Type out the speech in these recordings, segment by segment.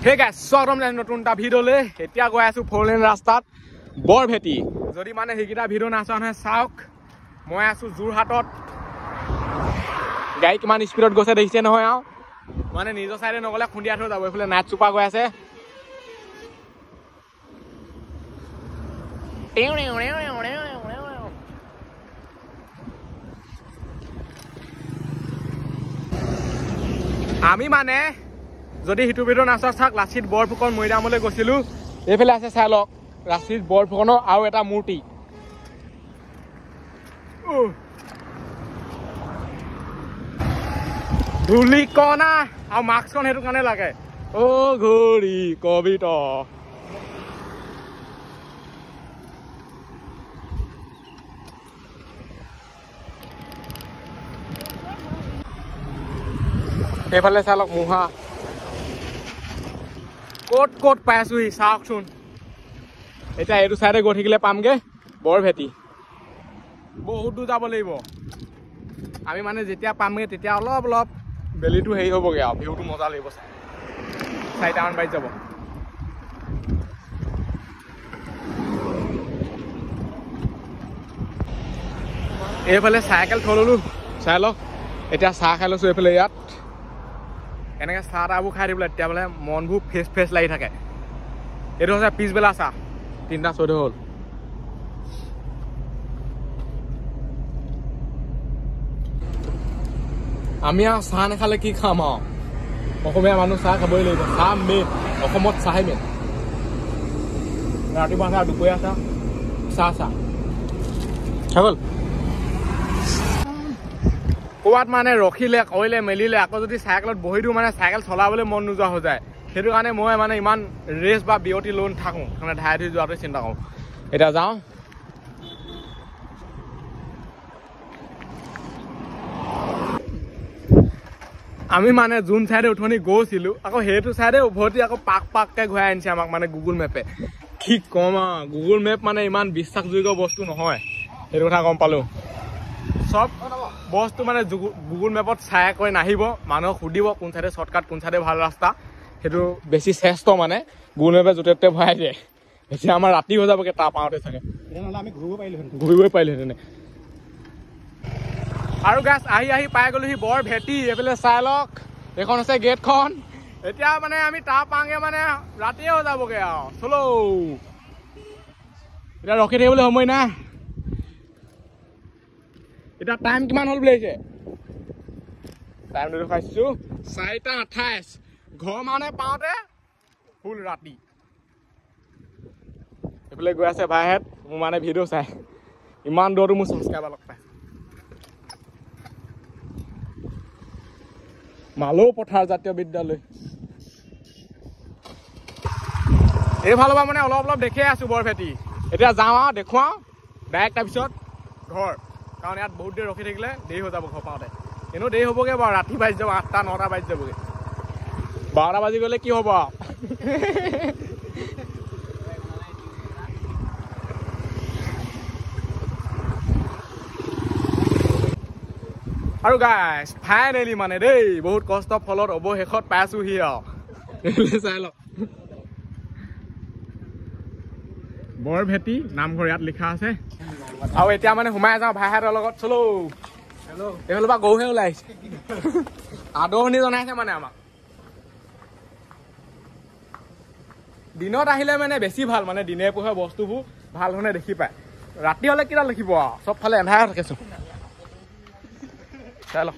Hey guys, স্বাগতম নতুন এটা ভিডিওলে এতিয়া গৈ আছো 4 লেন ৰাস্তাত বৰভেটি যদি মানে হেকিটা ভিডিও নাচাও নহয় চাওক মই আছো জুৰহাটত গাড়ী কিমান স্পিডত গৈছে দেখিছে নহয় আও মানে নিজৰ সাইডে নগলে খুন্দিয়া থৈ যাব এফালে নাইট চুপা গৈ আছে আমি মানে যদি হিটু ভিডিও নাচা চাক লাচিত বৰফুকন মৈদামলৈ গৈছিলো এফালে আছে চালক লাচিত বৰফুকনৰ আৰু এটা মূৰ্তি ধুলি কণা আৰু মাস্কখন হেতু কাৰণে লাগে ও ঘড়ি কবিতা এফালে চালক মুহা কোট কোট পাইছো হি চাওকচোন এটা এটো সাইডে গৈ থাকিলে পামগে বৰভেটি বহুত দূৰ যাব লাগিব আমি মানে যেতিয়া পামগে তেতিয়া অলপ অলপ বেলিটো হেই হ'বগে আৰু ভিউটো মজা লাগিব চাই টাউন বাই যাব এইফালে চাইকেল থললো চাইলক এতিয়া চাহ খাই লৈছো এইফালে ইয়াত এনেকে চাহ তাহবোৰ খাই দিবলৈ এতিয়া বোলে মনবোৰ ফ্ৰেছ ফ্ৰেছ লাগি থাকে এইটো হৈছে পিছবেলা চাহ 3:14 হ'ল আমি আৰু চাহ নাখালে কি খাম আৰু অসমীয়া মানুহ চাহ খাবই লাগিব চাহ মেইন অসমত চাহে মেইন ৰাতিপুৱা চাহ দুপৰীয়া চাহ চাহ চাহ খাই গ'ল কোৱাত মানে ৰখিলে কইলে মেলিলে আকৌ যদি চাইকেলত বহি দিও মানে চাইকেল চলাবলৈ মন নোযোৱা হৈ যায় সেইটো কাৰণে মই মানে ইমান ৰেস বা বিৰতি লোন থাকো মানে ধাই ধুই যোৱাটো চিন্তা কৰো এটা যাও আমি মানে যোন সাইডে উঠনি গৈছিলো আকৌ সেইটো সাইডে উভতি আকৌ পাক পাককে ঘূৰাই আনিছে আমাক মানে গুগল মেপে কি কম গুগল মেপ মানে ইমান বিশ্বাসযোগ্য বস্তু নহয় সেইটো কথা গম পালো সব বস্তু মানে গুগল মেপত চাই কৈ নাহিব মানুহক সুধিব কোন সাইডে শর্টকাট কোন সাইডে ভাল ৰাস্তা সেইটো বেছি শ্ৰেষ্ঠ মানে গুগল মেপে য'তে ত'তে ভৰাই দিয়ে এতিয়া আমাৰ ৰাতি হৈ যাবগে তা পাওঁতে চাগে আমি ঘূৰিবই পাৰিলোহেঁতেন আৰু গাছ আহি আহি পাই গ'লোহি বৰভেটি এইফালে চাই লওক এইখন আছে গেটখন এতিয়া মানে আমি তা পাওঁগে মানে ৰাতিয়ে হৈ যাবগে আৰু চলো এতিয়া ৰখি থাকিবলৈ সময় নাই এটা টাইম কিমান হল বুলিছে টাইম দেখাইছো 4:28 ঘৰ মানে পাওঁতে ফুল ৰাতি এইফালে গৈ আছে ভাইহেত মোৰ মানে ভিডিঅ' চাই ইমান দূৰতো মোৰ ছাবস্ক্ৰাইবাৰ লগ পাই মালৌ পথাৰ জাতীয় বিদ্যালয় এইফালৰ পৰা মানে অলপ অলপ দেখিয়ে আছো বৰভেটি এতিয়া যাওঁ আৰু দেখুৱাওঁ ডাইৰেক্ট তাৰপিছত ঘৰ কাৰণ ইয়াত বহুত দেৰি ৰখি থাকিলে দেৰি হৈ যাব ঘৰ পাওঁতে এনেও দেৰি হ'বগে বাৰু ৰাতি বাজি যাব 8-9 বাজি যাবগে 12 বাজি গ'লে কি হ'ব আৰু গাইছ ফাইনেলি মানে দেই বহুত কষ্ট ফলত অৱশেষত পাইছোহি আৰু চাই লওক বৰভেটি নামঘৰ ইয়াত লিখা আছে আৰু এতিয়া মানে সোমাই যাওঁ ভাইহঁতৰ লগত চলো এইফালৰ পৰা গৰুহে ওলাই আহিছে আদৰণি জনাইছে মানে আমাক দিনত আহিলে মানে বেছি ভাল মানে দিনে পোহৰে বস্তুবোৰ ভাল ধৰণে দেখি পায় ৰাতি হলে কিটা লিখিব আৰু চবফালে এন্ধাৰ থাকেচোন চাই লওক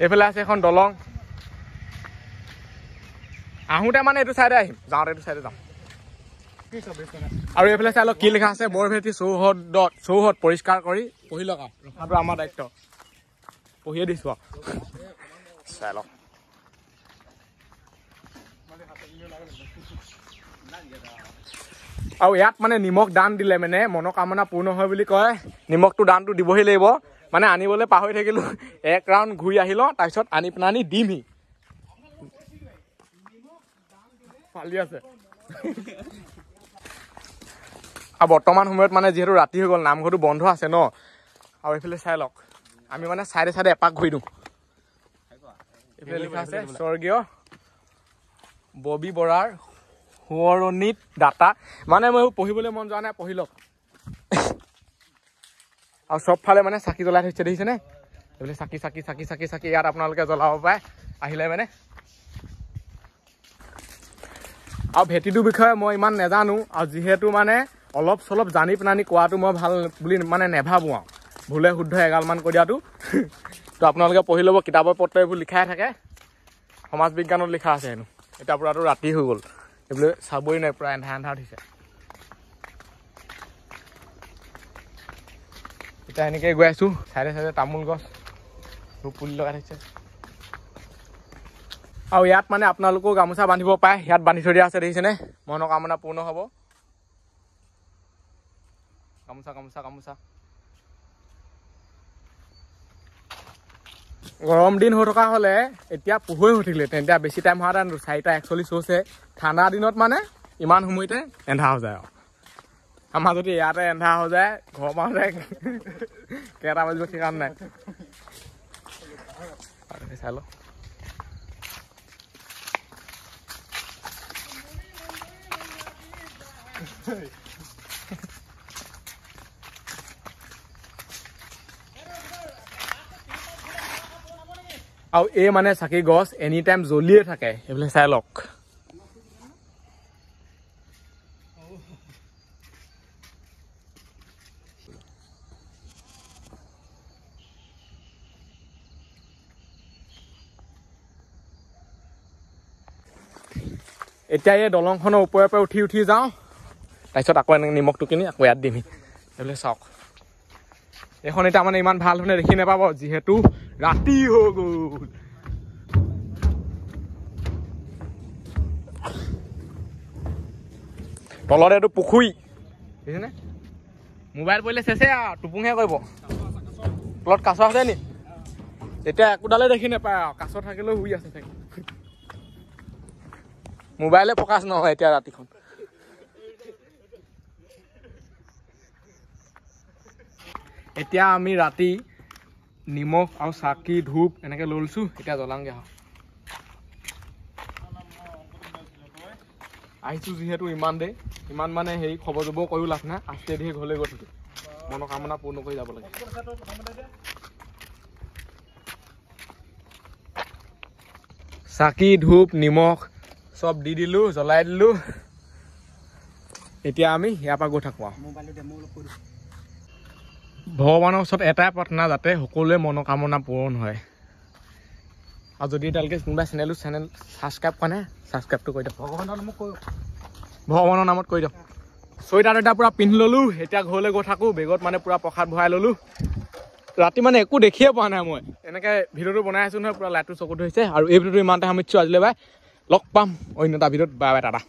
এইফালে আছে এখন দলং আহোঁতে মানে এইটো চাইডে আহিম যাওঁতে এইটো চাইডে যাম আৰু এইফালে চাই লওক কি লিখা আছে বৰভেটি চৌহদ পৰিষ্কাৰ কৰি পঢ়ি লওক ৰখাটো আমাৰ দায়িত্ব পঢ়িয়ে দিছো চাই লওক আৰু ইয়াত মানে নিমখ দান দিলে মানে মনোকামনা পূৰ্ণ হয় বুলি কয় নিমখটো দানটো দিবহি লাগিব মানে আনিবলৈ পাহৰি থাকিলো এক ৰাউণ্ড ঘূৰি আহিলো তাৰপিছত আনি পেলাই দিমহি ফালি আছে আৰু বৰ্তমান সময়ত মানে যিহেতু ৰাতি হৈ গ'ল নামঘৰটো বন্ধ আছে ন আৰু এইফালে চাই লওক আমি মানে চাইডে চাইডে এপাক ঘূৰি দিওঁ এইফালে লিখা আছে স্বৰ্গীয় ববি বৰাৰ সোঁৱৰণিত দাতা মানে মই পঢ়িবলৈ মন যোৱা নাই পঢ়ি লওক আৰু চবফালে মানে চাকি জ্বলাই থৈছে দেখিছেনে এইফালে চাকি চাকি চাকি চাকি চাকি ইয়াত আপোনালোকে জ্বলাব পাৰে আহিলে মানে আৰু ভেটিটোৰ বিষয়ে মই ইমান নাজানো আৰু যিহেতু মানে অলপ চলপ জানি পেলানি কোৱাটো মই ভাল বুলি মানে নেভাবোঁ আৰু ভুলে শুদ্ধ এগালমান কৈ দিয়াটো তো আপোনালোকে পঢ়ি ল'ব কিতাপৰ পত্ৰ এইবোৰ লিখাই থাকে সমাজ বিজ্ঞানত লিখা আছে হেনো এতিয়া পূৰাটো ৰাতি হৈ গ'ল এইবোৰ চাবই নাই পূৰা এন্ধাৰ এন্ধাৰ উঠিছে এতিয়া এনেকৈ গৈ আছোঁ চাইডে চাইডে তামোল গছ পুলি লগাই থৈছে আৰু ইয়াত মানে আপোনালোকেও গামোচা বান্ধিব পাৰে ইয়াত বান্ধি থৈ দিয়া আছে দেখিছেনে মনোকামনা পূৰ্ণ হ'ব গামোচা গামোচা গামোচা গৰম দিন হৈ থকা হ'লে এতিয়া পোহৰে হৈ থাকিলে তেতিয়া বেছি টাইম হোৱা নাই 4:41 হৈছে ঠাণ্ডা দিনত মানে ইমান সময়তে এন্ধাৰ হৈ যায় আমাৰ যদি ইয়াতে এন্ধাৰ হৈ যায় ঘৰ মাহতে কেইটা বাজিব ঠিকান নাই চাই লওঁ আৰু এই মানে চাকি গছ এনি টাইম জ্বলিয়ে থাকে এইবিলাক চাই লওক এতিয়া এই দলংখনৰ ওপৰে পৰা উঠি উঠি যাওঁ তাৰপিছত আকৌ এনেকৈ নিমখটো কিনি আকৌ ইয়াত দিমি এইবিলাক চাওক এইখন এতিয়া মানে ইমান ভাল ধৰণে দেখি নাপাব যিহেতু ৰাতি হৈ গ'ল তলত এইটো পুখুৰী দেখিছেনে মোবাইল পৰিলে চেচে আৰু টোপুঙহে কৰিব তলত কাছ আছে নি এতিয়া একোডালে দেখি নাপায় আৰু কাছ থাকিলেও শুই আছে চাগে মোবাইলে ফকাচ নহয় এতিয়া ৰাতিখন এতিয়া আমি ৰাতি নিমখ আৰু চাকি ধূপ এনেকৈ লৈছোঁ এতিয়া জ্বলাওঁগৈ আহক আহিছোঁ যিহেতু ইমান মানে হেৰি খবৰ জবৰ কৰিও লাভ নাই আস্তে ধীৰে ঘৰলৈ গৈ থাকি মনোকামনা পূৰ্ণ কৰি যাব লাগে চাকি ধূপ নিমখ চব দি দিলোঁ জ্বলাই দিলোঁ এতিয়া আমি ইয়াৰ পৰা গৈ থাকোঁ আৰু ভগৱানৰ ওচৰত এটাই প্ৰাৰ্থনা যাতে সকলোৱে মনোকামনা পূৰণ হয় আৰু যদি এতিয়ালৈকে কোনোবা চেনেল ছাবস্ক্ৰাইব কৰা নাই ছাবস্ক্ৰাইবটো কৰি দিয়ক ভগৱানৰ নামত কৰি দিয়ক চুৱেটাৰ এটা পূৰা পিন্ধি ল'লোঁ এতিয়া ঘৰলৈ গৈ থাকোঁ বেগত মানে পূৰা প্ৰসাদ ভৰাই ল'লোঁ ৰাতি মানে একো দেখিয়ে পোৱা নাই মই এনেকৈ ভিডিঅ'টো বনাই আছোঁ নহয় পূৰা লাইটটো চকুত হৈছে আৰু এই ভিডিঅ'টো ইমানতে সামৰিছোঁ আজিলৈ বাই লগ পাম অন্য এটা ভিডিঅ'ত বাই বাই টাটা